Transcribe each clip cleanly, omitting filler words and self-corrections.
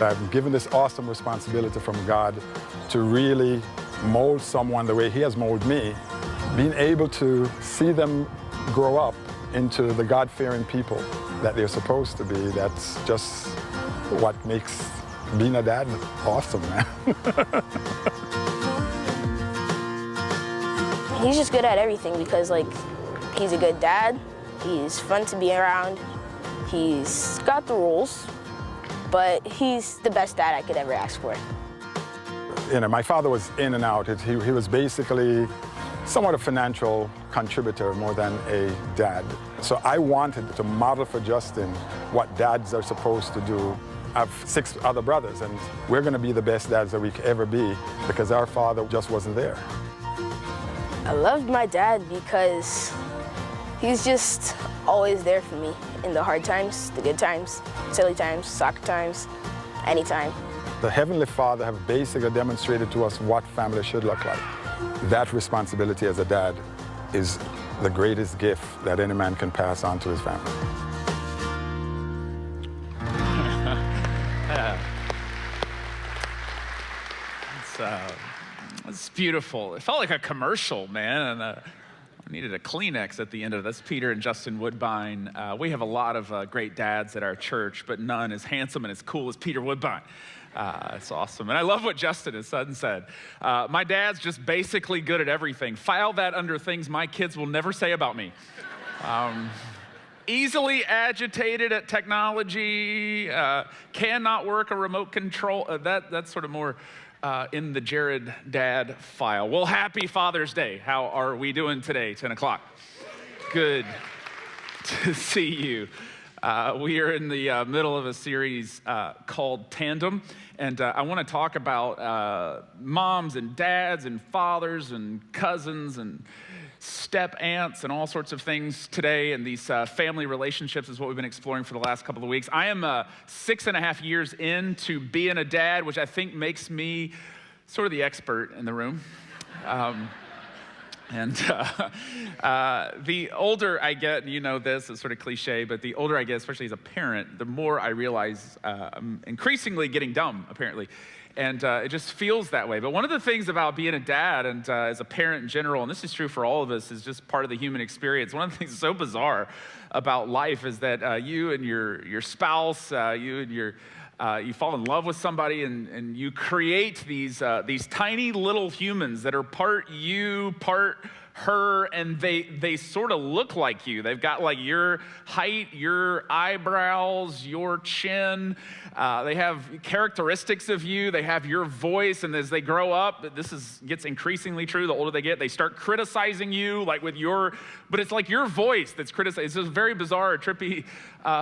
I'm given this awesome responsibility from God to really mold someone the way He has molded me. Being able to see them grow up into the God-fearing people that they're supposed to be, that's just what makes being a dad awesome, man. He's just good at everything because, like, he's a good dad, he's fun to be around, he's got the rules, but he's the best dad I could ever ask for. You know, my father was in and out. He was basically somewhat a financial contributor more than a dad. So I wanted to model for Justin what dads are supposed to do. I have 6 other brothers, and we're going to be the best dads that we could ever be because our father just wasn't there. I loved my dad because he's just always there for me in the hard times, the good times, silly times, soccer times, anytime. The Heavenly Father have basically demonstrated to us what family should look like. That responsibility as a dad is the greatest gift that any man can pass on to his family. It's beautiful. It felt like a commercial, man, and I needed a Kleenex at the end of this. Peter and Justin Woodbine. We have a lot of great dads at our church, but none as handsome and as cool as Peter Woodbine. It's awesome. And I love what Justin, his son, said. My dad's just basically good at everything. File that under things my kids will never say about me. Easily agitated at technology, cannot work a remote control. That's sort of more in the Jared dad file. Well, happy Father's Day. How are we doing today, 10 o'clock? Good to see you. We are in the middle of a series called Tandem, and I want to talk about moms and dads and fathers and cousins and step aunts and all sorts of things today, and these family relationships is what we've been exploring for the last couple of weeks. I am 6.5 years into being a dad, which I think makes me sort of the expert in the room. The older I get, and you know this, it's sort of cliche, but the older I get, especially as a parent, the more I realize I'm increasingly getting dumb, apparently. And it just feels that way. But one of the things about being a dad and as a parent in general, and this is true for all of us, is just part of the human experience. One of the things that's so bizarre about life is that you and your spouse, you fall in love with somebody, and you create these tiny little humans that are part you, part her, and they sort of look like you. They've got like your height, your eyebrows, your chin. They have characteristics of you. They have your voice, and as they grow up, gets increasingly true. The older they get, they start criticizing you, like but it's like your voice that's criticized. It's just very bizarre, trippy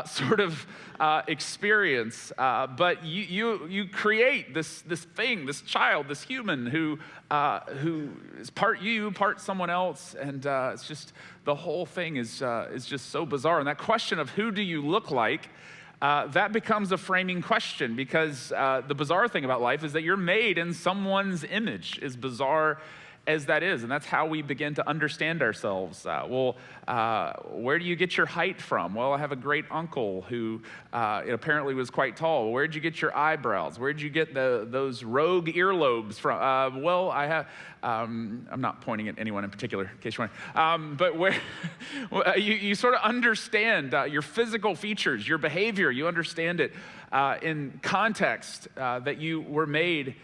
sort of experience. But you create this thing, this child, this human who is part you, part someone else, and it's just the whole thing is just so bizarre. And that question of who do you look like, that becomes a framing question, because the bizarre thing about life is that you're made in someone's image, as bizarre as that is, and that's how we begin to understand ourselves. Where do you get your height from? Well, I have a great uncle who apparently was quite tall. Where'd you get your eyebrows? Where'd you get those rogue earlobes from? Well, I have, I'm not pointing at anyone in particular, in case you want, but where you sort of understand your physical features, your behavior, you understand it in context that you were made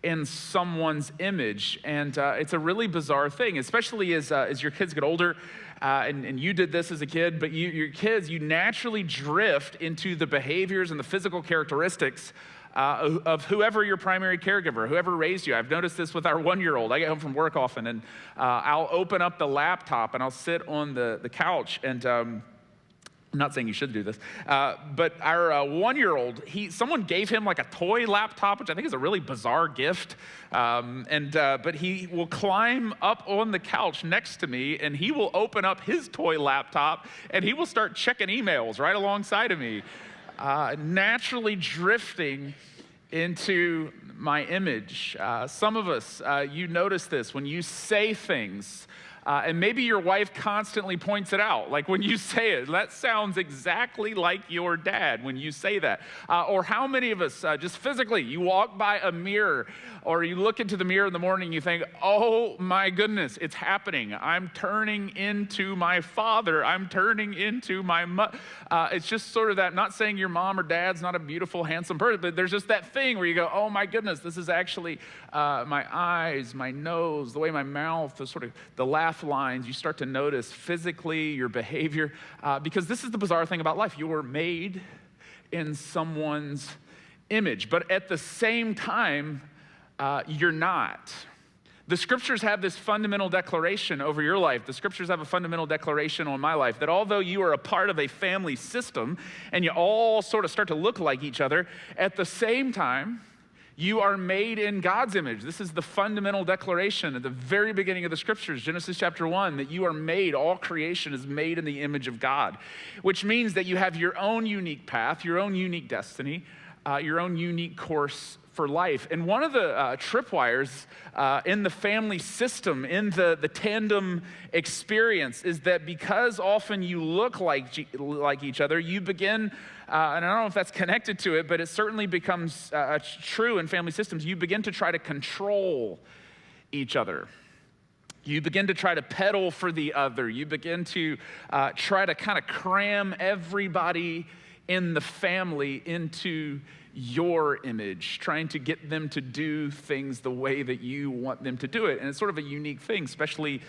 in someone's image. And it's a really bizarre thing, especially as your kids get older, and you did this as a kid, but your kids, you naturally drift into the behaviors and the physical characteristics of whoever your primary caregiver, whoever raised you. I've noticed this with our 1-year-old. I get home from work often, and I'll open up the laptop and I'll sit on the couch, and I'm not saying you should do this, but our 1-year-old, someone gave him like a toy laptop, which I think is a really bizarre gift. But he will climb up on the couch next to me, and he will open up his toy laptop, and he will start checking emails right alongside of me, naturally drifting into my image. Some of us, you notice this when you say things And maybe your wife constantly points it out. Like when you say it, that sounds exactly like your dad when you say that. Or how many of us, just physically, you walk by a mirror or you look into the mirror in the morning, you think, oh my goodness, it's happening. I'm turning into my father. I'm turning into my mother. It's just sort of that, not saying your mom or dad's not a beautiful, handsome person, but there's just that thing where you go, oh my goodness, this is actually my eyes, my nose, the way my mouth, the laugh lines. You start to notice physically your behavior, because this is the bizarre thing about life. You were made in someone's image, but at the same time, you're not. The scriptures have this fundamental declaration over your life. The scriptures have a fundamental declaration on my life that although you are a part of a family system and you all sort of start to look like each other, at the same time, you are made in God's image. This is the fundamental declaration at the very beginning of the scriptures, Genesis chapter 1, that you are made, all creation is made in the image of God, which means that you have your own unique path, your own unique destiny, your own unique course for life. And one of the tripwires in the family system, in the tandem experience, is that because often you look like each other, you begin, and I don't know if that's connected to it, but it certainly becomes true in family systems, you begin to try to control each other. You begin to try to pedal for the other. You begin to try to kind of cram everybody in the family into your image, trying to get them to do things the way that you want them to do it. And it's sort of a unique thing, especially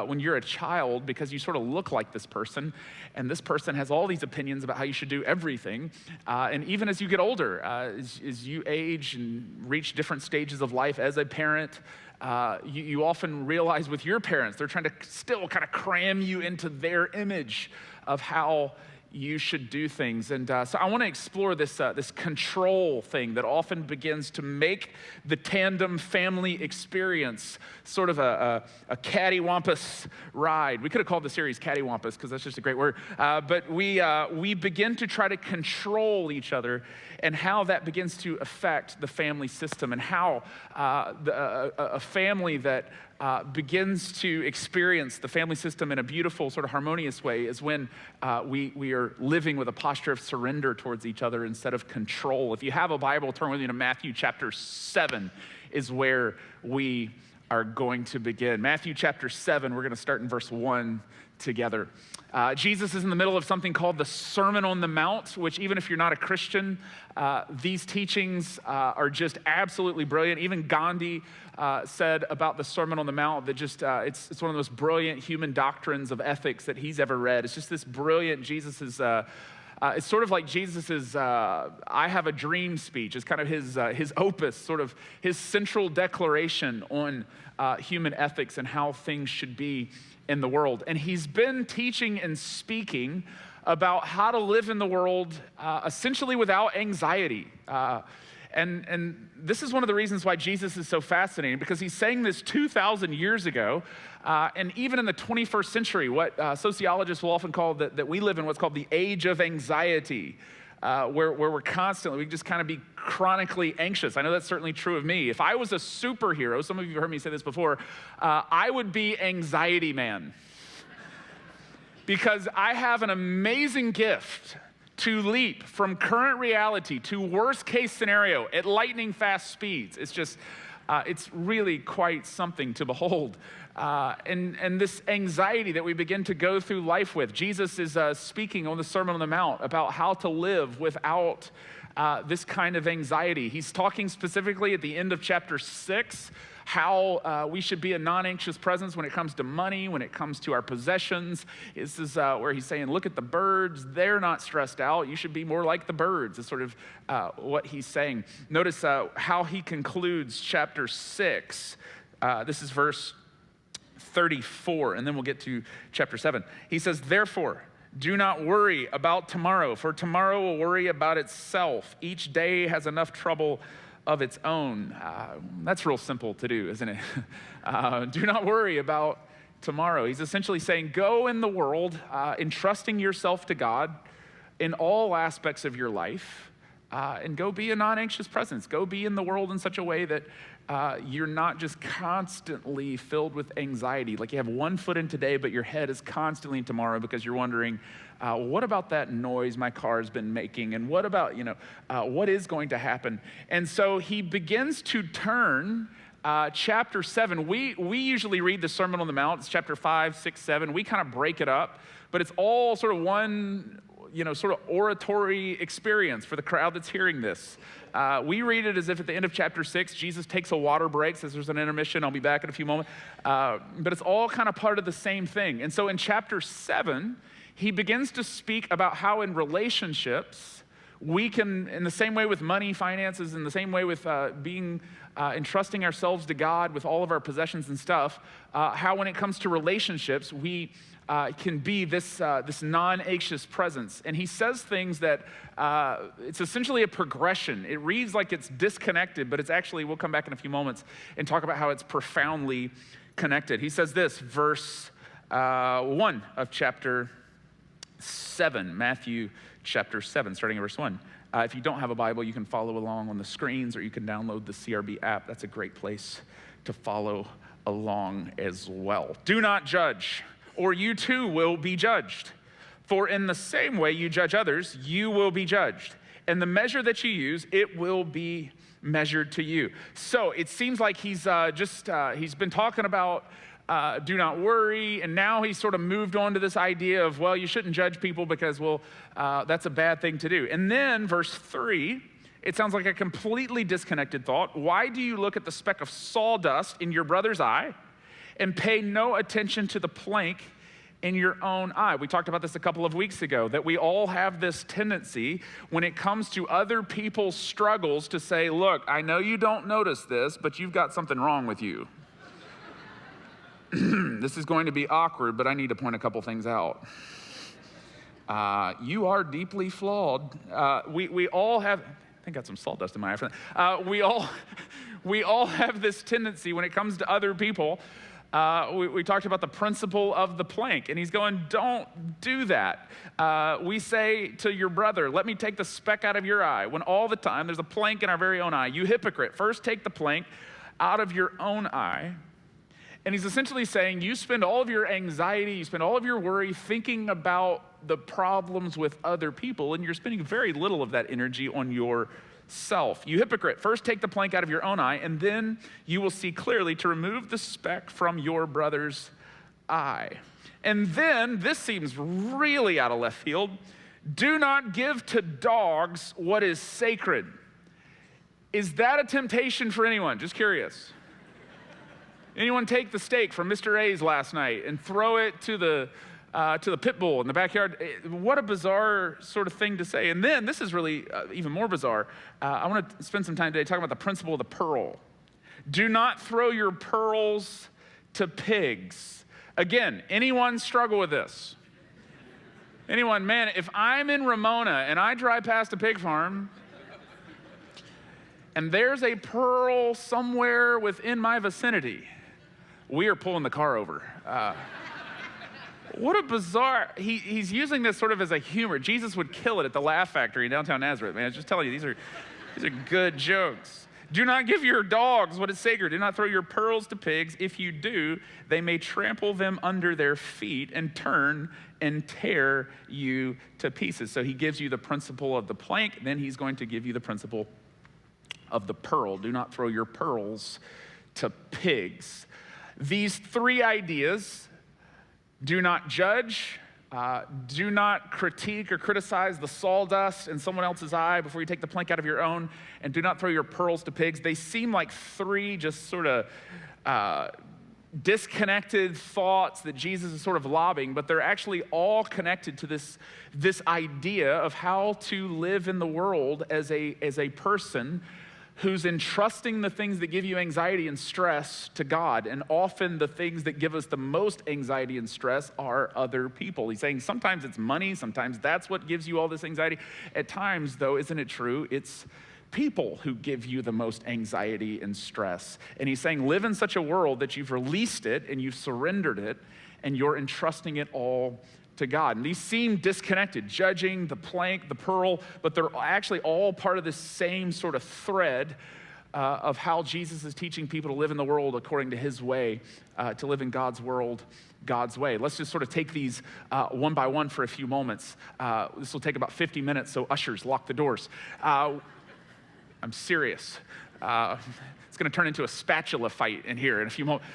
when you're a child, because you sort of look like this person, and this person has all these opinions about how you should do everything. And even as you get older, as you age and reach different stages of life as a parent, you often realize with your parents, they're trying to still kind of cram you into their image of how you should do things. And so I want to explore this control thing that often begins to make the tandem family experience sort of a cattywampus ride. We could have called the series Cattywampus because that's just a great word. But we begin to try to control each other, and how that begins to affect the family system, and how a family that begins to experience the family system in a beautiful, sort of harmonious way is when we are living with a posture of surrender towards each other instead of control. If you have a Bible, turn with me to Matthew chapter 7 is where we are going to begin. Matthew chapter 7, we're going to start in verse 1 together. Jesus is in the middle of something called the Sermon on the Mount, which even if you're not a Christian, these teachings are just absolutely brilliant. Even Gandhi said about the Sermon on the Mount that just it's one of the most brilliant human doctrines of ethics that he's ever read. It's just this brilliant, it's sort of like Jesus's I have a dream speech. It's kind of his opus, sort of his central declaration on human ethics and how things should be in the world. And he's been teaching and speaking about how to live in the world essentially without anxiety. And this is one of the reasons why Jesus is so fascinating, because he's saying this 2,000 years ago. And even in the 21st century, what sociologists will often call that we live in what's called the age of anxiety, where we just kind of be chronically anxious. I know that's certainly true of me. If I was a superhero, some of you have heard me say this before, I would be Anxiety Man. Because I have an amazing gift to leap from current reality to worst case scenario at lightning fast speeds. It's just, it's really quite something to behold. And this anxiety that we begin to go through life with. Jesus is speaking on the Sermon on the Mount about how to live without this kind of anxiety. He's talking specifically at the end of chapter 6, how we should be a non-anxious presence when it comes to money, when it comes to our possessions. This is where he's saying, look at the birds. They're not stressed out. You should be more like the birds. It's sort of what he's saying. Notice how he concludes chapter 6. This is verse 34, and then we'll get to chapter 7. He says, therefore, do not worry about tomorrow, for tomorrow will worry about itself. Each day has enough trouble of its own. That's real simple to do, isn't it? Do not worry about tomorrow. He's essentially saying, go in the world, entrusting yourself to God in all aspects of your life, and go be a non-anxious presence. Go be in the world in such a way that you're not just constantly filled with anxiety. Like you have one foot in today, but your head is constantly in tomorrow because you're wondering, what about that noise my car's been making? And what about, what is going to happen? And so he begins to turn chapter 7. We usually read the Sermon on the Mount. It's chapter 5, 6, 7. We kind of break it up, but it's all sort of one sort of oratory experience for the crowd that's hearing this. We read it as if at the end of chapter 6, Jesus takes a water break, says there's an intermission, I'll be back in a few moments. But it's all kind of part of the same thing. And so in chapter 7, he begins to speak about how in relationships, we can, in the same way with money, finances, in the same way with entrusting ourselves to God with all of our possessions and stuff, how when it comes to relationships, we can be this non-anxious presence. And he says things that it's essentially a progression. It reads like it's disconnected, but it's actually, we'll come back in a few moments and talk about how it's profoundly connected. He says this, verse 1 of chapter 7, Matthew chapter 7, starting at verse 1. If you don't have a Bible, you can follow along on the screens, or you can download the CRB app. That's a great place to follow along as well. Do not judge, or you too will be judged. For in the same way you judge others, you will be judged. And the measure that you use, it will be measured to you. So it seems like he's been talking about do not worry, and now he's sort of moved on to this idea of, well, you shouldn't judge people because, that's a bad thing to do. And then verse 3, it sounds like a completely disconnected thought. Why do you look at the speck of sawdust in your brother's eye and pay no attention to the plank in your own eye? We talked about this a couple of weeks ago, that we all have this tendency when it comes to other people's struggles to say, look, I know you don't notice this, but you've got something wrong with you. This is going to be awkward, but I need to point a couple things out. You are deeply flawed. We all have, I think I got some sawdust in my eye for that. We all have this tendency when it comes to other people. We talked about the principle of the plank, and he's going, don't do that. We say to your brother, let me take the speck out of your eye, when all the time there's a plank in our very own eye. You hypocrite, first take the plank out of your own eye. And he's essentially saying, you spend all of your anxiety, you spend all of your worry thinking about the problems with other people, and you're spending very little of that energy on yourself. You hypocrite, first take the plank out of your own eye, and then you will see clearly to remove the speck from your brother's eye. And then, this seems really out of left field, do not give to dogs what is sacred. Is that a temptation for anyone? Just curious. Anyone take the steak from Mr. A's last night and throw it to the pit bull in the backyard? What a bizarre sort of thing to say. And then, this is really even more bizarre. I want to spend some time today talking about the principle of the pearl. Do not throw your pearls to pigs. Again, anyone struggle with this? Anyone, man, if I'm in Ramona and I drive past a pig farm and there's a pearl somewhere within my vicinity, we are pulling the car over. What a bizarre, he's using this sort of as a humor. Jesus would kill it at the Laugh Factory in downtown Nazareth, man. I was just telling you, these are good jokes. Do not give your dogs what is sacred. Do not throw your pearls to pigs. If you do, they may trample them under their feet and turn and tear you to pieces. So he gives you the principle of the plank, then he's going to give you the principle of the pearl. Do not throw your pearls to pigs. These three ideas, do not judge, do not critique or criticize the sawdust in someone else's eye before you take the plank out of your own, and do not throw your pearls to pigs. They seem like three just sort of disconnected thoughts that Jesus is sort of lobbing, but they're actually all connected to this idea of how to live in the world as a person who's entrusting the things that give you anxiety and stress to God. And often the things that give us the most anxiety and stress are other people. He's saying sometimes it's money, sometimes that's what gives you all this anxiety. At times, though, isn't it true? It's people who give you the most anxiety and stress. And he's saying live in such a world that you've released it and you've surrendered it and you're entrusting it all to God. And these seem disconnected, judging, the plank, the pearl, but they're actually all part of this same sort of thread of how Jesus is teaching people to live in the world according to his way, to live in God's world, God's way. Let's just sort of take these one by one for a few moments. This will take about 50 minutes, so ushers, lock the doors. I'm serious. It's going to turn into a spatula fight in here in a few moments.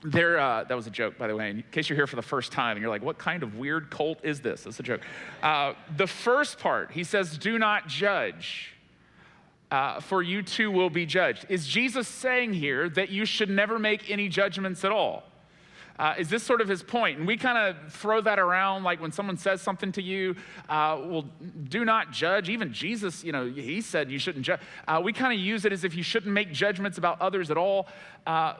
That was a joke, by the way, in case you're here for the first time and you're like, what kind of weird cult is this? That's a joke. The first part, he says, do not judge, for you too will be judged. Is Jesus saying here that you should never make any judgments at all? Is this sort of his point? And we kind of throw that around, like when someone says something to you, well, do not judge. Even Jesus, he said you shouldn't judge. We kind of use it as if you shouldn't make judgments about others at all,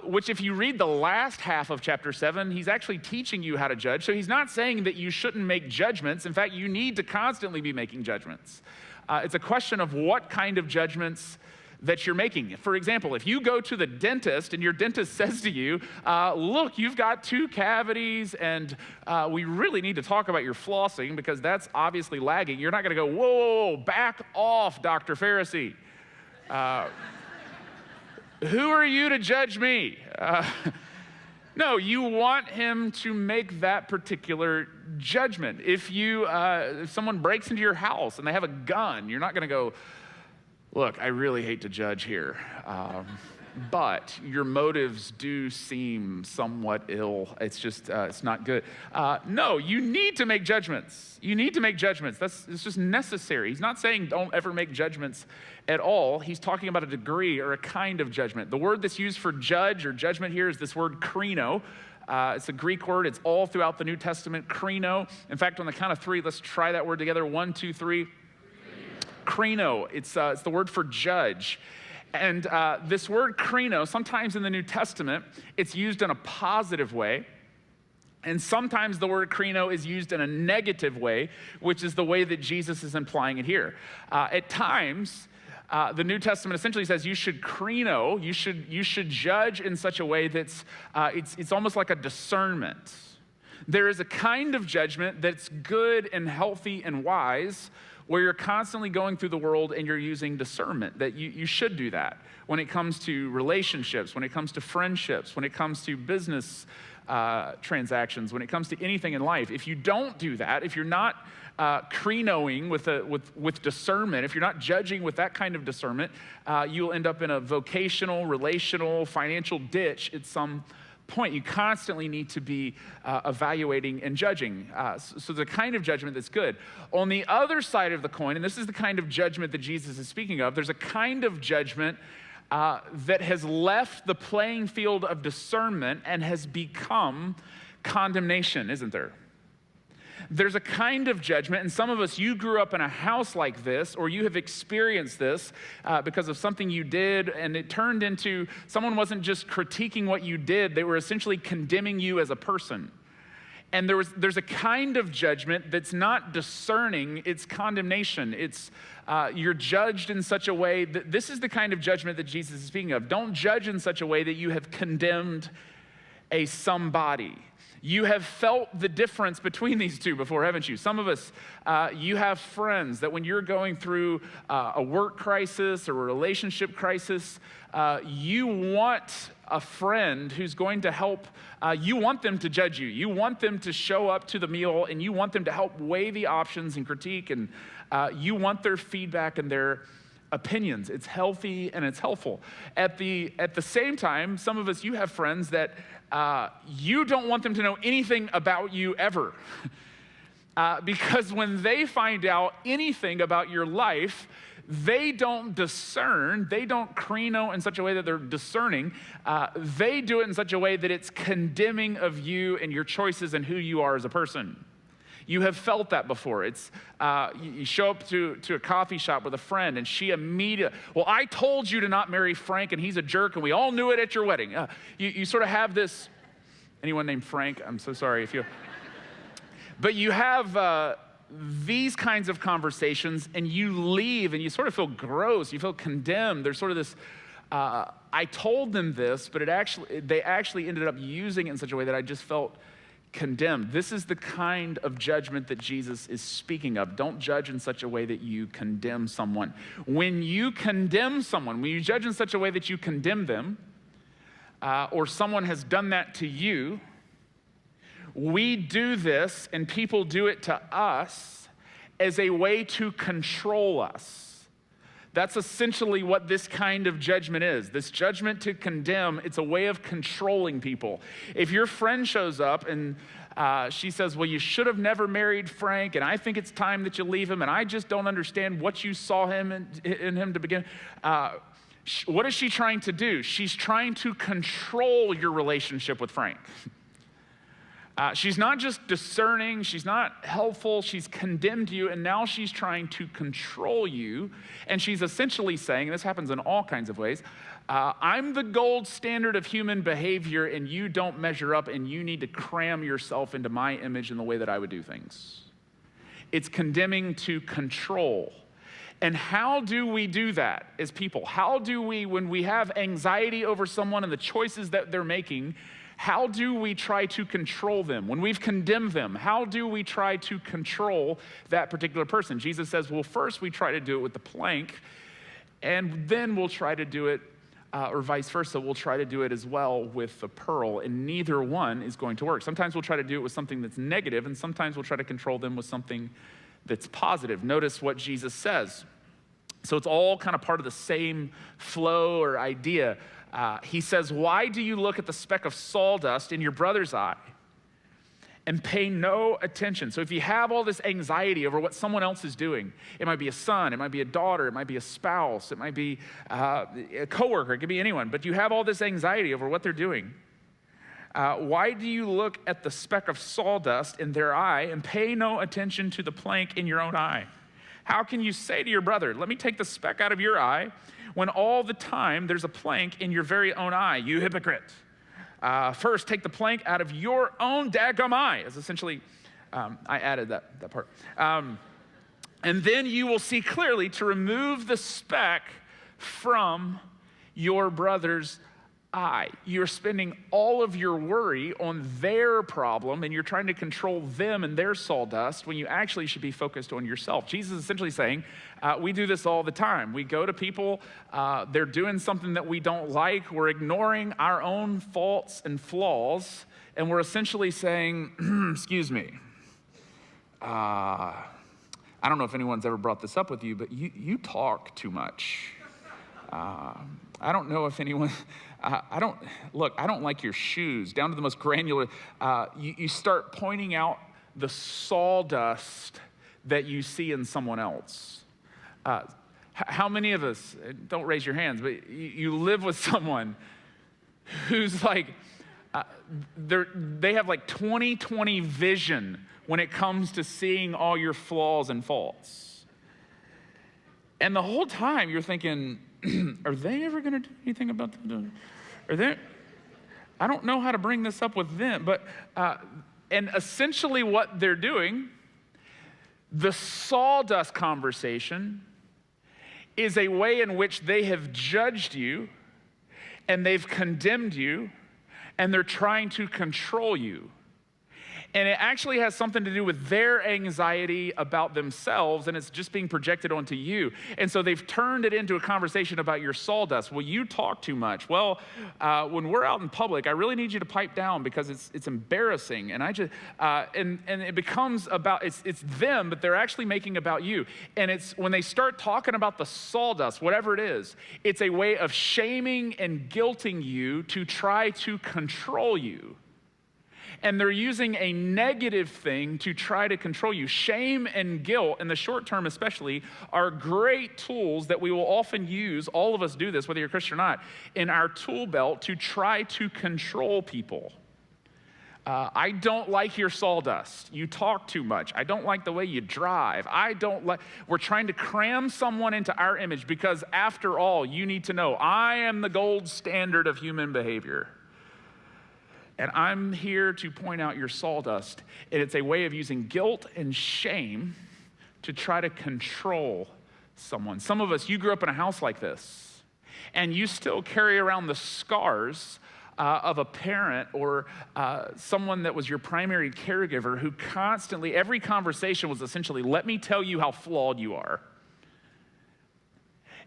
which if you read the last half of chapter 7, he's actually teaching you how to judge. So he's not saying that you shouldn't make judgments. In fact, you need to constantly be making judgments. It's a question of what kind of judgments that you're making. For example, if you go to the dentist and your dentist says to you, look, you've got 2 cavities and we really need to talk about your flossing because that's obviously lagging. You're not going to go, whoa, back off, Dr. Pharisee. Who are you to judge me? No, you want him to make that particular judgment. If someone breaks into your house and they have a gun, you're not going to go, look, I really hate to judge here, but your motives do seem somewhat ill. It's just, it's not good. No, you need to make judgments. You need to make judgments. It's just necessary. He's not saying don't ever make judgments at all. He's talking about a degree or a kind of judgment. The word that's used for judge or judgment here is this word krino. It's a Greek word. It's all throughout the New Testament, krino. In fact, on the count of 3, let's try that word together. 1, 2, 3. Krino, it's the word for judge. And this word krino, sometimes in the New Testament, it's used in a positive way. And sometimes the word krino is used in a negative way, which is the way that Jesus is implying it here. At times, the New Testament essentially says you should krino, you should judge in such a way that's, it's almost like a discernment. There is a kind of judgment that's good and healthy and wise, where you're constantly going through the world and you're using discernment, that you should do that when it comes to relationships, when it comes to friendships, when it comes to business transactions, when it comes to anything in life. If you don't do that, if you're not krinoing with discernment, if you're not judging with that kind of discernment, you'll end up in a vocational, relational, financial ditch at some point. You constantly need to be evaluating and judging. So the kind of judgment that's good. On the other side of the coin, and this is the kind of judgment that Jesus is speaking of, there's a kind of judgment that has left the playing field of discernment and has become condemnation, isn't there? There's a kind of judgment, and some of us, you grew up in a house like this, or you have experienced this because of something you did, and it turned into someone wasn't just critiquing what you did, they were essentially condemning you as a person. And there's a kind of judgment that's not discerning, it's condemnation. It's you're judged in such a way that this is the kind of judgment that Jesus is speaking of. Don't judge in such a way that you have condemned a somebody. You have felt the difference between these two before, haven't you? Some of us, you have friends that when you're going through a work crisis or a relationship crisis, you want a friend who's going to help. You want them to judge you. You want them to show up to the meal, and you want them to help weigh the options and critique, and you want their feedback and their opinions. It's healthy and it's helpful. At the same time, some of us, you have friends that you don't want them to know anything about you ever. Because when they find out anything about your life, they don't discern, they don't krino in such a way that they're discerning. They do it in such a way that it's condemning of you and your choices and who you are as a person. You have felt that before. It's you show up to a coffee shop with a friend, and she immediately, well, I told you to not marry Frank, and he's a jerk, and we all knew it at your wedding. You sort of have this. Anyone named Frank? I'm so sorry if you. But you have these kinds of conversations, and you leave, and you sort of feel gross. You feel condemned. There's sort of this. I told them this, but they actually ended up using it in such a way that I just felt condemn. This is the kind of judgment that Jesus is speaking of. Don't judge in such a way that you condemn someone. When you condemn someone, when you judge in such a way that you condemn them, or someone has done that to you, we do this, and people do it to us as a way to control us. That's essentially what this kind of judgment is. This judgment to condemn, it's a way of controlling people. If your friend shows up and she says, well, you should have never married Frank, and I think it's time that you leave him, and I just don't understand what you saw in him to begin. What is she trying to do? She's trying to control your relationship with Frank. She's not just discerning, she's not helpful, she's condemned you, and now she's trying to control you. And she's essentially saying, and this happens in all kinds of ways, I'm the gold standard of human behavior, and you don't measure up, and you need to cram yourself into my image in the way that I would do things. It's condemning to control. And how do we do that as people? How do we, when we have anxiety over someone and the choices that they're making, how do we try to control them? When we've condemned them, how do we try to control that particular person? Jesus says, well, first we try to do it with the plank, and then we'll try to do it, or vice versa, we'll try to do it as well with the pearl, and neither one is going to work. Sometimes we'll try to do it with something that's negative, and sometimes we'll try to control them with something that's positive. Notice what Jesus says. So it's all kind of part of the same flow or idea. He says, why do you look at the speck of sawdust in your brother's eye and pay no attention? So if you have all this anxiety over what someone else is doing, it might be a son, it might be a daughter, it might be a spouse, it might be a coworker, it could be anyone, but you have all this anxiety over what they're doing. Why do you look at the speck of sawdust in their eye and pay no attention to the plank in your own eye? How can you say to your brother, let me take the speck out of your eye, when all the time there's a plank in your very own eye, you hypocrite? First, take the plank out of your own daggum eye, is essentially, I added that part. And then you will see clearly to remove the speck from your brother's eye. You're spending all of your worry on their problem, and you're trying to control them and their sawdust when you actually should be focused on yourself. Jesus is essentially saying, we do this all the time. We go to people, they're doing something that we don't like, we're ignoring our own faults and flaws, and we're essentially saying, excuse me, I don't know if anyone's ever brought this up with you, but you talk too much. I don't know if anyone, I don't like your shoes, down to the most granular. You start pointing out the sawdust that you see in someone else. How many of us, don't raise your hands, but you live with someone who's like, they have like 20/20 vision when it comes to seeing all your flaws and faults. And the whole time you're thinking, are they ever going to do anything about that? I don't know how to bring this up with them, but, and essentially what they're doing, the sawdust conversation is a way in which they have judged you and they've condemned you and they're trying to control you. And it actually has something to do with their anxiety about themselves, and it's just being projected onto you. And so they've turned it into a conversation about your sawdust. Well, you talk too much. Well, when we're out in public, I really need you to pipe down because it's embarrassing. And and it becomes about, it's them, but they're actually making about you. And it's when they start talking about the sawdust, whatever it is, it's a way of shaming and guilting you to try to control you. And they're using a negative thing to try to control you. Shame and guilt, in the short term especially, are great tools that we will often use, all of us do this, whether you're a Christian or not, in our tool belt to try to control people. I don't like your sawdust. You talk too much. I don't like the way you drive. We're trying to cram someone into our image because after all, you need to know, I am the gold standard of human behavior. And I'm here to point out your sawdust. And it's a way of using guilt and shame to try to control someone. Some of us, you grew up in a house like this, and you still carry around the scars of a parent or someone that was your primary caregiver who constantly, every conversation was essentially, let me tell you how flawed you are.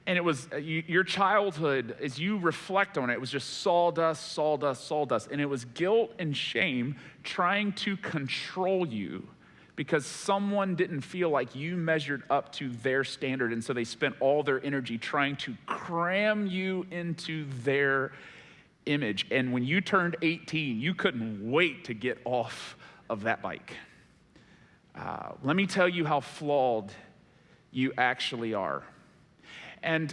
And it was your childhood, as you reflect on it, it was just sawdust, sawdust, sawdust. And it was guilt and shame trying to control you because someone didn't feel like you measured up to their standard. And so they spent all their energy trying to cram you into their image. And when you turned 18, you couldn't wait to get off of that bike. Let me tell you how flawed you actually are. And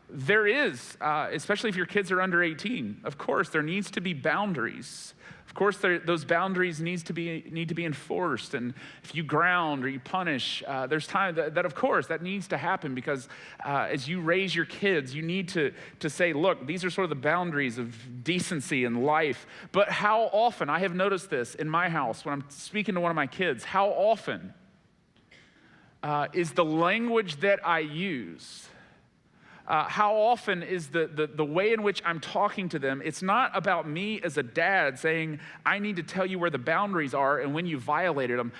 there is, especially if your kids are under 18, of course, there needs to be boundaries. Of course, those boundaries need to be enforced. And if you ground or you punish, there's time that of course, that needs to happen because as you raise your kids, you need to say, look, these are sort of the boundaries of decency and life. But how often, I have noticed this in my house when I'm speaking to one of my kids, how often is the language that I use, how often is the way in which I'm talking to them, it's not about me as a dad saying, I need to tell you where the boundaries are and when you violated them.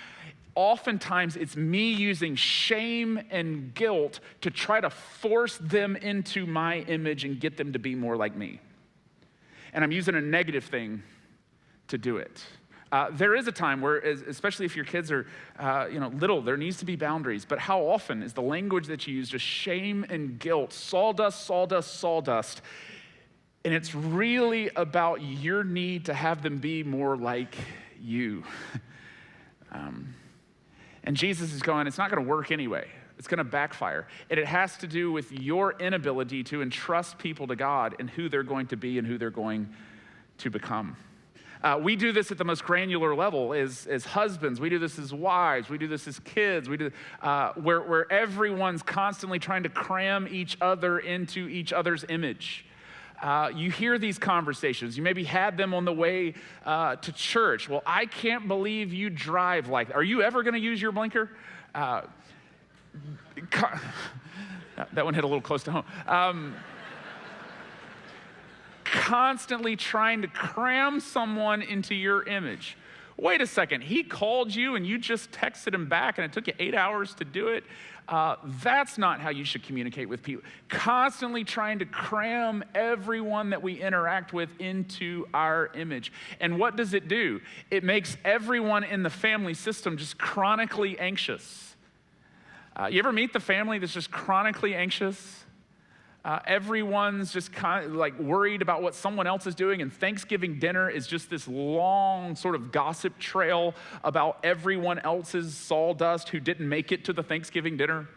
Oftentimes, it's me using shame and guilt to try to force them into my image and get them to be more like me. And I'm using a negative thing to do it. There is a time where, especially if your kids are, little, there needs to be boundaries. But how often is the language that you use just shame and guilt, sawdust, sawdust, sawdust? And it's really about your need to have them be more like you. And Jesus is going, it's not going to work anyway. It's going to backfire. And it has to do with your inability to entrust people to God and who they're going to be and who they're going to become. We do this at the most granular level as husbands. We do this as wives. We do this as kids. We do where everyone's constantly trying to cram each other into each other's image. You hear these conversations. You maybe had them on the way to church. Well, I can't believe you drive like that. Are you ever going to use your blinker? That one hit a little close to home. Constantly trying to cram someone into your image. Wait a second, he called you and you just texted him back and it took you 8 hours to do it. That's not how you should communicate with people. Constantly trying to cram everyone that we interact with into our image. And what does it do? It makes everyone in the family system just chronically anxious. You ever meet the family that's just chronically anxious? Everyone's just kind of like worried about what someone else is doing, and Thanksgiving dinner is just this long sort of gossip trail about everyone else's sawdust who didn't make it to the Thanksgiving dinner.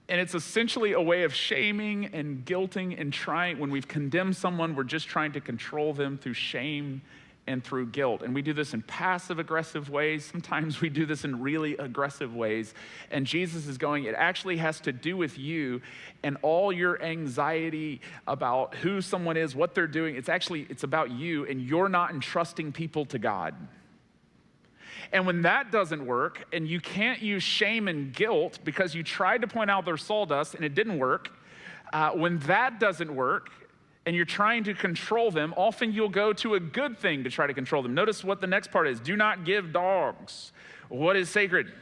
And it's essentially a way of shaming and guilting and trying, when we've condemned someone, we're just trying to control them through shame and through guilt. And we do this in passive-aggressive ways. Sometimes we do this in really aggressive ways. And Jesus is going, it actually has to do with you and all your anxiety about who someone is, what they're doing. It's about you, and you're not entrusting people to God. And when that doesn't work, and you can't use shame and guilt because you tried to point out their sawdust and it didn't work, when that doesn't work, and you're trying to control them, often you'll go to a good thing to try to control them. Notice what the next part is. Do not give dogs what is sacred.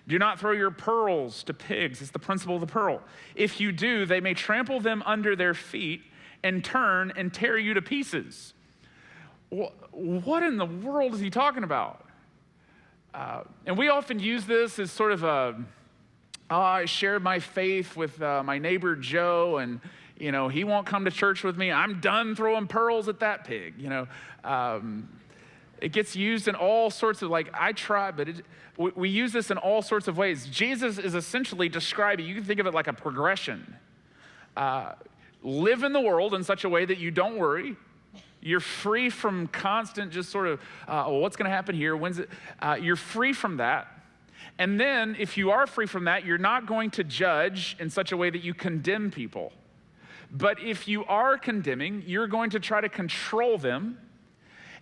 Do not throw your pearls to pigs. It's the principle of the pearl. If you do, they may trample them under their feet and turn and tear you to pieces. What in the world is he talking about? And we often use this as sort of I shared my faith with my neighbor Joe, and he won't come to church with me. I'm done throwing pearls at that pig. It gets used in all sorts of, I try, but we use this in all sorts of ways. Jesus is essentially describing, you can think of it like a progression. Live in the world in such a way that you don't worry. You're free from constant just sort of, what's going to happen here? When's it? You're free from that. And then if you are free from that, you're not going to judge in such a way that you condemn people. But if you are condemning, you're going to try to control them.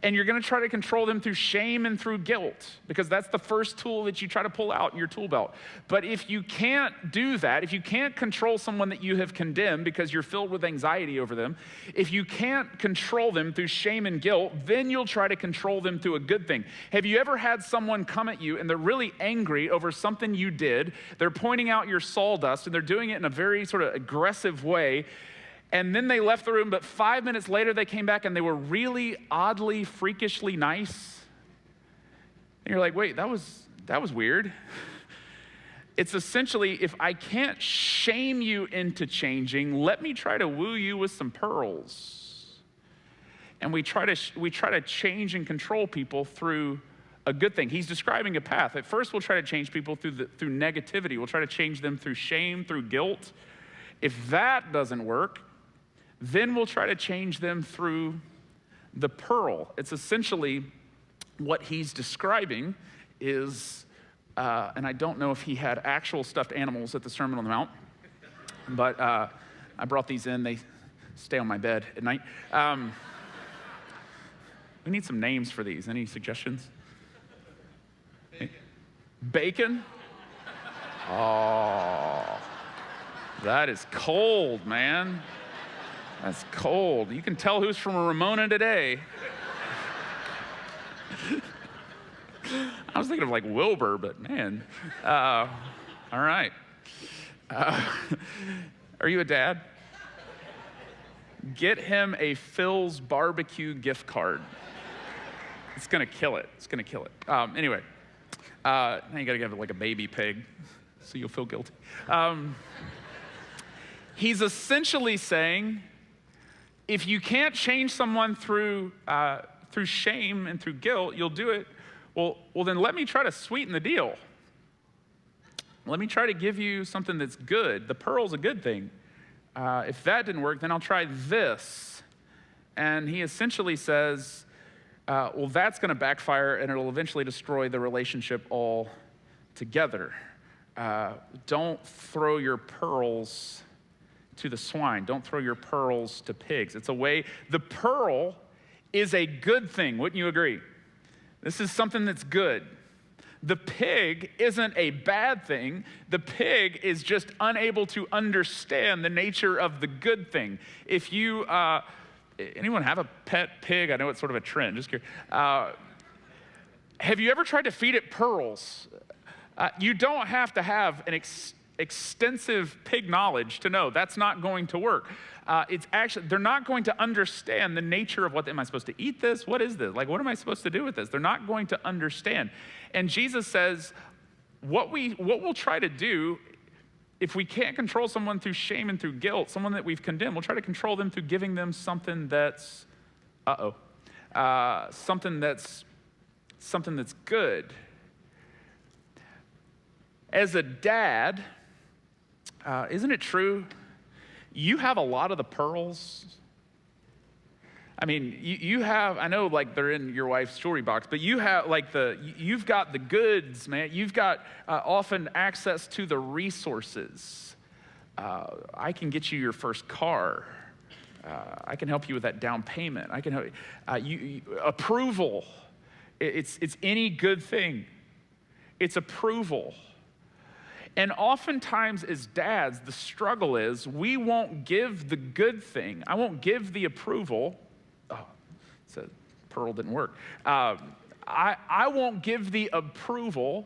And you're going to try to control them through shame and through guilt, because that's the first tool that you try to pull out in your tool belt. But if you can't do that, if you can't control someone that you have condemned because you're filled with anxiety over them, if you can't control them through shame and guilt, then you'll try to control them through a good thing. Have you ever had someone come at you and they're really angry over something you did? They're pointing out your sawdust and they're doing it in a very sort of aggressive way. And then they left the room, but 5 minutes later they came back and they were really oddly, freakishly nice. And you're like, wait, that was weird. It's essentially, if I can't shame you into changing, let me try to woo you with some pearls. And we try to change and control people through a good thing. He's describing a path. At first, we'll try to change people through negativity. We'll try to change them through shame, through guilt. If that doesn't work, then we'll try to change them through the pearl. It's essentially what he's describing is, and I don't know if he had actual stuffed animals at the Sermon on the Mount, but I brought these in. They stay on my bed at night. We need some names for these. Any suggestions? Bacon? Oh, that is cold, man. That's cold. You can tell who's from Ramona today. I was thinking of like Wilbur, but man. All right. Are you a dad? Get him a Phil's barbecue gift card. It's gonna kill it. It's gonna kill it. Anyway, now you gotta give it like a baby pig, so you'll feel guilty. He's essentially saying, if you can't change someone through shame and through guilt, you'll do it. Well, then let me try to sweeten the deal. Let me try to give you something that's good. The pearl's a good thing. If that didn't work, then I'll try this. And he essentially says, well, that's going to backfire and it'll eventually destroy the relationship altogether. Don't throw your pearls to the swine. Don't throw your pearls to pigs. It's a way, the pearl is a good thing. Wouldn't you agree? This is something that's good. The pig isn't a bad thing. The pig is just unable to understand the nature of the good thing. If you, anyone have a pet pig? I know it's sort of a trend, just curious. Have you ever tried to feed it pearls? You don't have to have an extensive pig knowledge to know that's not going to work. It's actually, they're not going to understand the nature of am I supposed to eat this? What is this? Like, what am I supposed to do with this? They're not going to understand. And Jesus says, what we'll try to do, if we can't control someone through shame and through guilt, someone that we've condemned, we'll try to control them through giving them something that's, something that's good. As a dad, isn't it true? You have a lot of the pearls. I mean, you have, I know like they're in your wife's jewelry box, but you have like you've got the goods, man. You've got often access to the resources. I can get you your first car. I can help you with that down payment. I can help you. Approval. It's any good thing. It's approval. And oftentimes as dads, the struggle is we won't give the good thing. I won't give the approval. Oh, so pearl didn't work. I won't give the approval.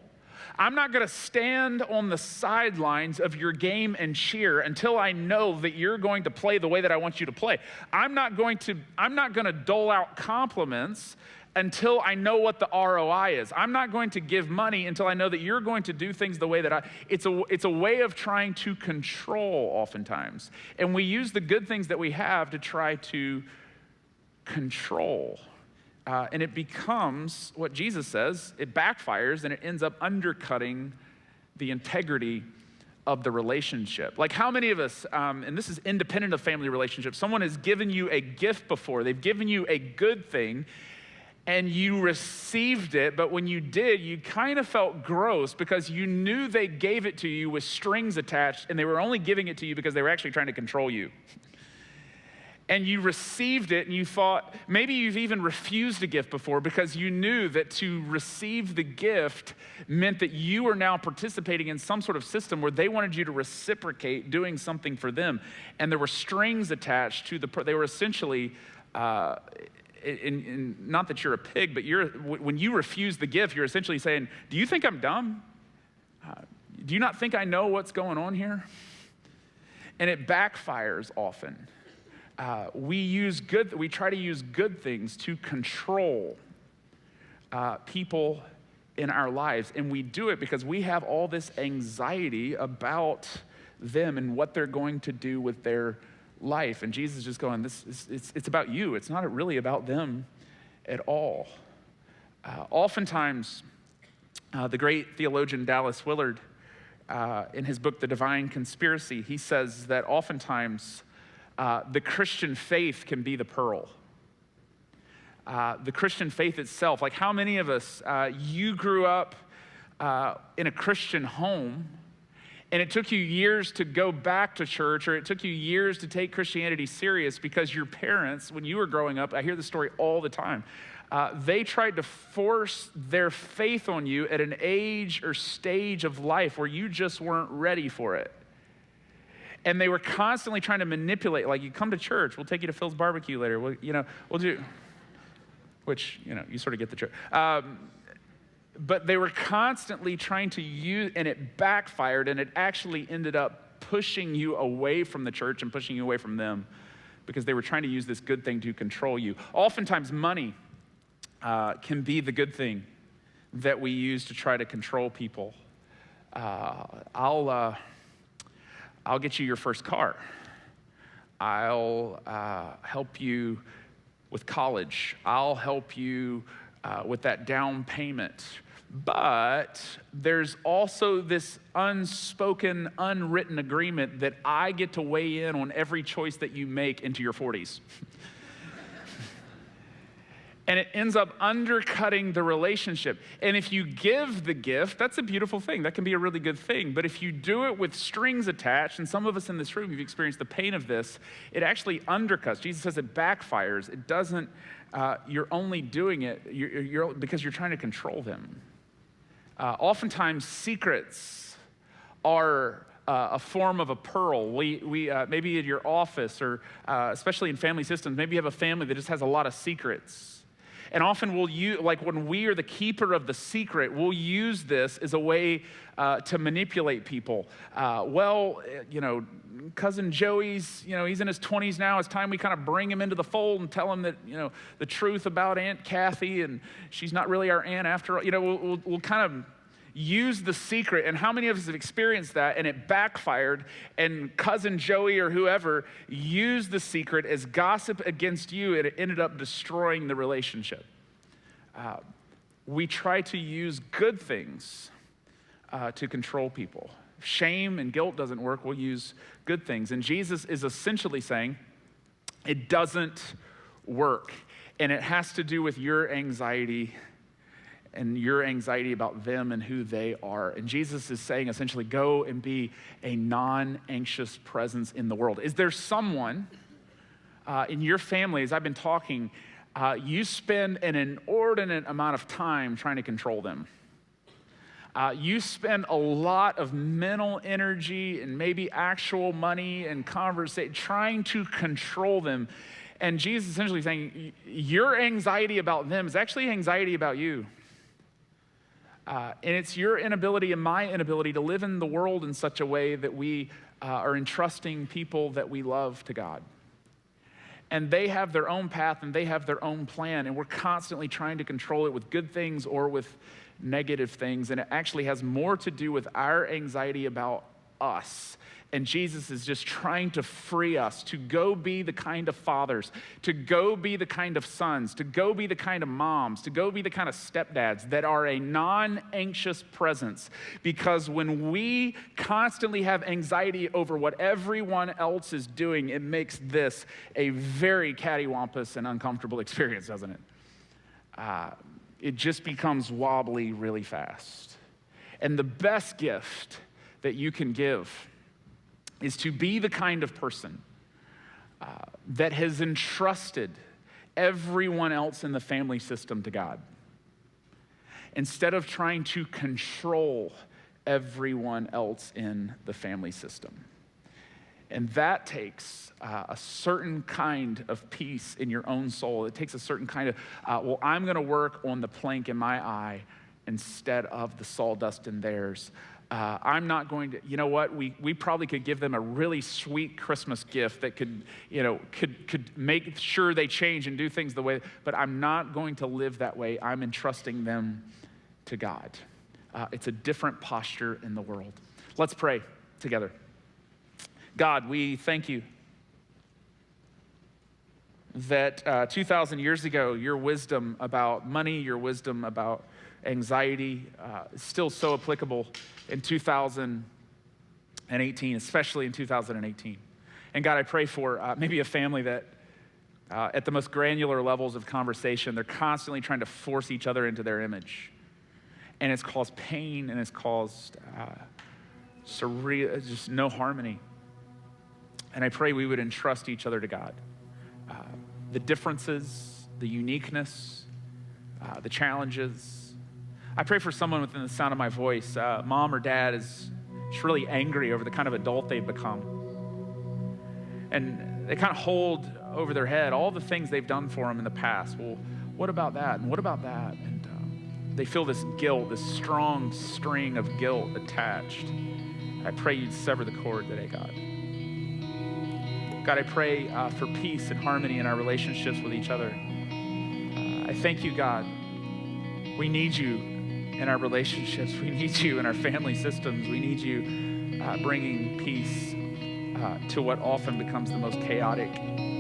I'm not going to stand on the sidelines of your game and cheer until I know that you're going to play the way that I want you to play. I'm not going to dole out compliments until I know what the ROI is. I'm not going to give money until I know that you're going to do things the way that it's a way of trying to control oftentimes. And we use the good things that we have to try to control. And it becomes what Jesus says, it backfires and it ends up undercutting the integrity of the relationship. Like how many of us, and this is independent of family relationships, someone has given you a gift before, they've given you a good thing, and you received it, but when you did, you kind of felt gross because you knew they gave it to you with strings attached and they were only giving it to you because they were actually trying to control you. and you received it and you thought, maybe you've even refused a gift before because you knew that to receive the gift meant that you were now participating in some sort of system where they wanted you to reciprocate doing something for them. And there were strings attached to they were essentially, not that you're a pig, but when you refuse the gift, you're essentially saying, do you think I'm dumb? Do you not think I know what's going on here? And it backfires often. We try to use good things to control people in our lives. And we do it because we have all this anxiety about them and what they're going to do with their life. And Jesus is just going, it's about you. It's not really about them at all. Oftentimes, the great theologian Dallas Willard, in his book, The Divine Conspiracy, he says that oftentimes the Christian faith can be the pearl. The Christian faith itself, like how many of us, you grew up in a Christian home, and it took you years to go back to church, or it took you years to take Christianity serious because your parents, when you were growing up, I hear this story all the time, they tried to force their faith on you at an age or stage of life where you just weren't ready for it. And they were constantly trying to manipulate, like, you come to church, we'll take you to Phil's barbecue later, we'll do, which, you sort of get the joke. But they were constantly trying to use, and it backfired, and it actually ended up pushing you away from the church and pushing you away from them because they were trying to use this good thing to control you. Oftentimes, money can be the good thing that we use to try to control people. I'll get you your first car. I'll help you with college. I'll help you with that down payment. But there's also this unspoken, unwritten agreement that I get to weigh in on every choice that you make into your 40s. And it ends up undercutting the relationship. And if you give the gift, that's a beautiful thing. That can be a really good thing. But if you do it with strings attached, and some of us in this room, you've experienced the pain of this, it actually undercuts. Jesus says it backfires. It doesn't, you're only doing it because you're trying to control them. Oftentimes, secrets are a form of a pearl. We maybe at your office, or especially in family systems, maybe you have a family that just has a lot of secrets. And often we'll use, like when we are the keeper of the secret, we'll use this as a way to manipulate people. Cousin Joey's, he's in his 20s now. It's time we kind of bring him into the fold and tell him that, the truth about Aunt Kathy, and she's not really our aunt after all. We'll kind of use the secret. And how many of us have experienced that and it backfired, and cousin Joey or whoever used the secret as gossip against you, and it ended up destroying the relationship. We try to use good things to control people. Shame and guilt doesn't work. We'll use good things. And Jesus is essentially saying it doesn't work. And it has to do with your anxiety and your anxiety about them and who they are. And Jesus is saying essentially, go and be a non-anxious presence in the world. Is there someone in your family, as I've been talking, you spend an inordinate amount of time trying to control them? You spend a lot of mental energy and maybe actual money and conversation trying to control them. And Jesus is essentially saying, your anxiety about them is actually anxiety about you. And it's your inability and my inability to live in the world in such a way that we are entrusting people that we love to God. And they have their own path and they have their own plan, and we're constantly trying to control it with good things or with negative things. And it actually has more to do with our anxiety about us. And Jesus is just trying to free us to go be the kind of fathers, to go be the kind of sons, to go be the kind of moms, to go be the kind of stepdads that are a non-anxious presence. Because when we constantly have anxiety over what everyone else is doing, it makes this a very cattywampus and uncomfortable experience, doesn't it? It just becomes wobbly really fast. And the best gift that you can give is to be the kind of person that has entrusted everyone else in the family system to God, instead of trying to control everyone else in the family system. And that takes a certain kind of peace in your own soul. It takes a certain kind of, well, I'm going to work on the plank in my eye instead of the sawdust in theirs. I'm not going to, you know what, we probably could give them a really sweet Christmas gift that could make sure they change and do things the way, but I'm not going to live that way. I'm entrusting them to God. It's a different posture in the world. Let's pray together. God, we thank you that 2,000 years ago, your wisdom about money, your wisdom about anxiety is still so applicable in 2018, especially in 2018. And God, I pray for maybe a family that at the most granular levels of conversation, they're constantly trying to force each other into their image. And it's caused pain, and it's caused just no harmony. And I pray we would entrust each other to God. The differences, the uniqueness, the challenges. I pray for someone within the sound of my voice. Mom or dad is just really angry over the kind of adult they've become. And they kind of hold over their head all the things they've done for them in the past. Well, what about that? And what about that? And they feel this guilt, this strong string of guilt attached. I pray you'd sever the cord today, God. God, I pray for peace and harmony in our relationships with each other. I thank you, God. We need you in our relationships. We need you in our family systems. We need you bringing peace to what often becomes the most chaotic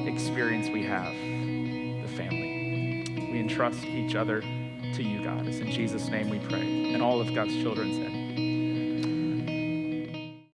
experience we have, the family. We entrust each other to you, God. It's in Jesus' name we pray. And all of God's children said,